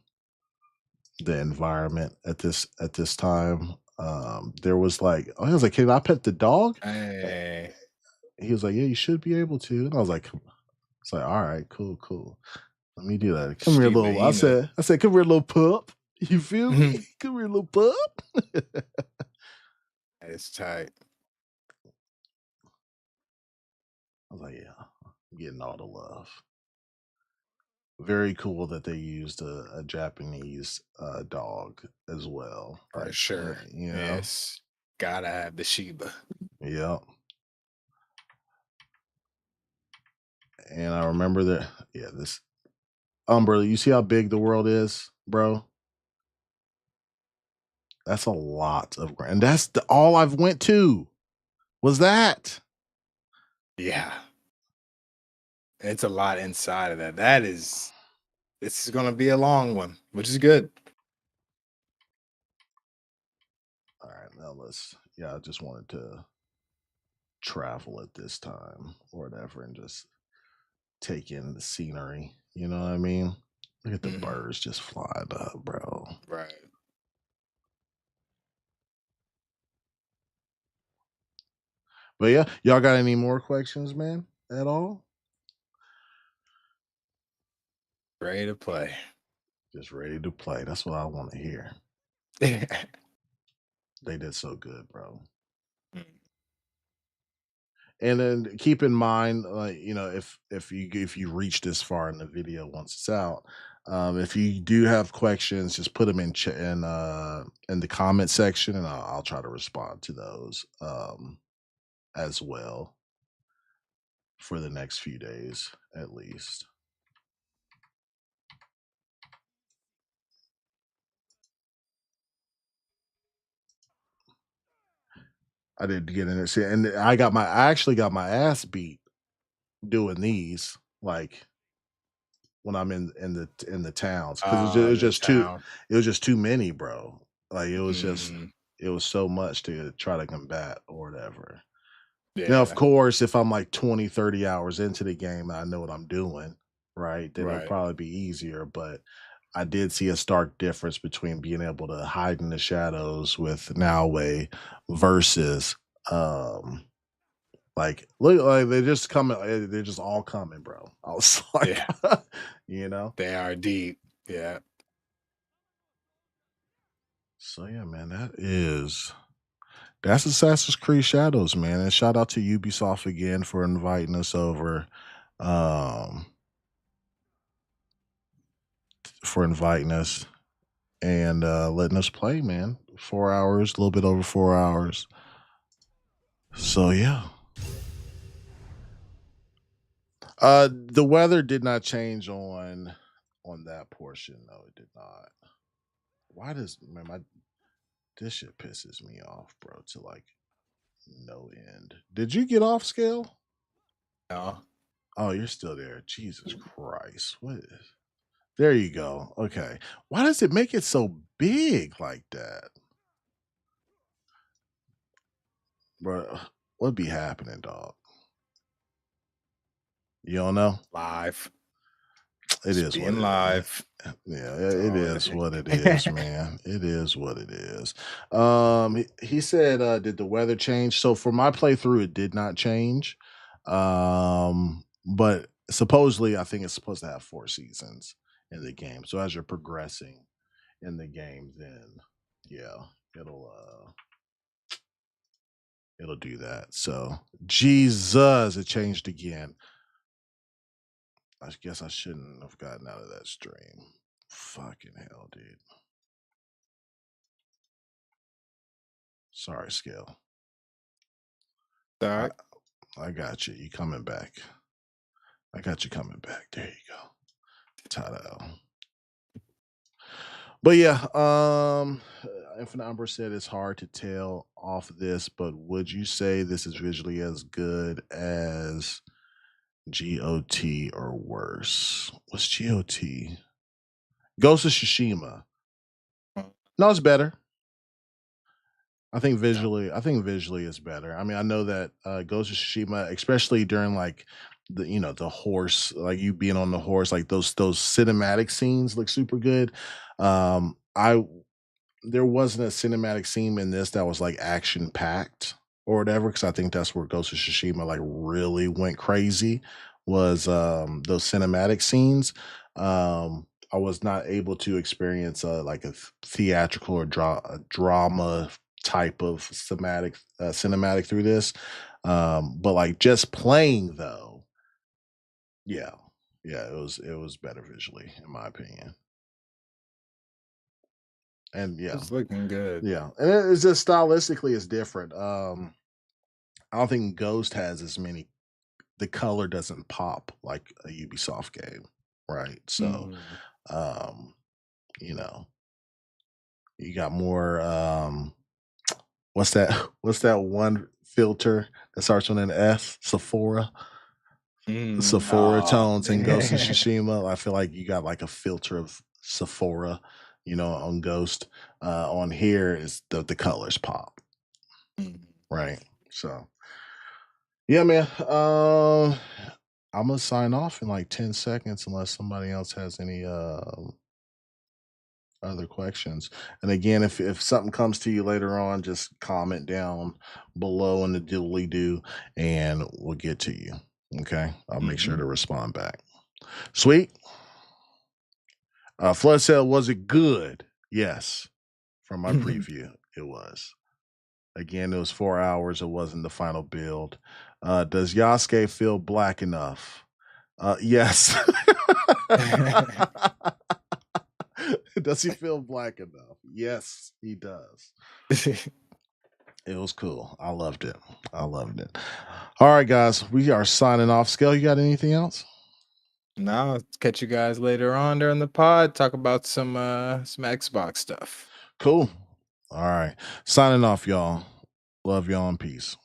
the environment at this time. There was like, I was like, "Can I pet the dog?" Uh, Hey. He was like, "Yeah, you should be able to." And I was like, "It's like, all right, cool, cool. Let me do that. Come here, Shiba little." Inu. I said, "Come here, little pup. You feel me? Come here, little pup." It's tight. I was like, "Yeah, I'm getting all the love." Very cool that they used a Japanese dog as well. For Like, sure. you know, Yes. Gotta have the Shiba. yeah. And I remember that, yeah, this Umbrella, you see how big the world is, bro? That's a lot of ground. And that's all I've went to was that. Yeah. It's a lot inside of that. This is gonna be a long one, which is good. All right, now I just wanted to travel at this time or whatever and just take in the scenery. You know what I mean? Look at the Mhm. birds just flying up, bro. Right. But yeah, y'all got any more questions, man? At all? Ready to play. Just ready to play. That's what I want to hear. They did so good, bro. Mm, And then keep in mind, if you reach this far in the video once it's out, if you do have questions, just put them in the comment section, and I'll try to respond to those as well for the next few days at least. I did get in it, see, and I actually got my ass beat doing these, like when I'm in the towns, because the town. it was just too many, bro. Like Mhm. it was so much to try to combat or whatever. Now, of Yeah. course, if I'm like 20, 30 hours into the game and I know what I'm doing, right, then it'll Right. probably be easier. But I did see a stark difference between being able to hide in the shadows with Noway versus um like, look, like they're just coming, they're just all coming, bro. I was like, Yeah. you know. They are deep. Yeah. So yeah, man, that's Assassin's Creed Shadows, man. And shout out to Ubisoft again for inviting us over. Um, for inviting us and letting us play, man. 4 hours, a little bit over 4 hours. So yeah. The weather did not change on that portion. No, it did not. Why does man my this shit pisses me off, bro, to like no end. Did you get off scale? No. Oh, you're still there. Jesus Christ. What is there you go. Okay. Why does it make it so big like that? Bro, what be happening, dog? You don't know? Live. It Just is what being it is. live. Yeah, That's it all is what it is, it man. It is what it is. He said, did the weather change? So for my playthrough, it did not change. But supposedly, I think it's supposed to have 4 seasons in the game. So as you're progressing in the game, then yeah, it'll it'll do that. So Jesus, it changed again. I guess I shouldn't have gotten out of that stream. Fucking hell, dude. Sorry, Scale. All I right. I got you. You coming back. I got you coming back. There you go. Ta-da. But yeah, Infinite Umber said it's hard to tell off this, but would you say this is visually as good as GOT or worse? What's GOT? Ghost of Tsushima. No, it's better. I think visually is better. I mean, I know that Ghost of Tsushima, especially during like the horse, like you being on the horse, like those cinematic scenes look super good. I There wasn't a cinematic scene in this that was like action packed or whatever, because I think that's where Ghost of Tsushima like really went crazy was those cinematic scenes. I was not able to experience like a theatrical or a drama type of cinematic through this. But like just playing though, yeah, yeah, it was better visually in my opinion. And yeah, It's looking good. yeah, and it's just stylistically it's different. I don't think Ghost has as many. The color doesn't pop like a Ubisoft game, right? So, Mm. um, you know, you got more. What's that? What's that one filter that starts with an S? Sephora. Sephora Oh. tones in Ghost of Tsushima. I feel like you got like a filter of Sephora, on Ghost. On here is the colors pop, Mm. right? So yeah, man. I'm gonna sign off in like 10 seconds unless somebody else has any other questions. And again, if something comes to you later on, just comment down below in the diddly do and we'll get to you. Okay. I'll make sure Mhm. to respond back. Sweet. Flood Sale, was it good? Yes. From my preview, it was. Again, it was 4 hours. It wasn't the final build. Does Yasuke feel black enough? Yes. Does he feel black enough? Yes, he does. It was cool. I loved it. I loved it. All right, guys, we are signing off. Scale, you got anything else? Now, catch you guys later on during the pod. Talk about some Xbox stuff. Cool. All right. Signing off, y'all. Love y'all and peace.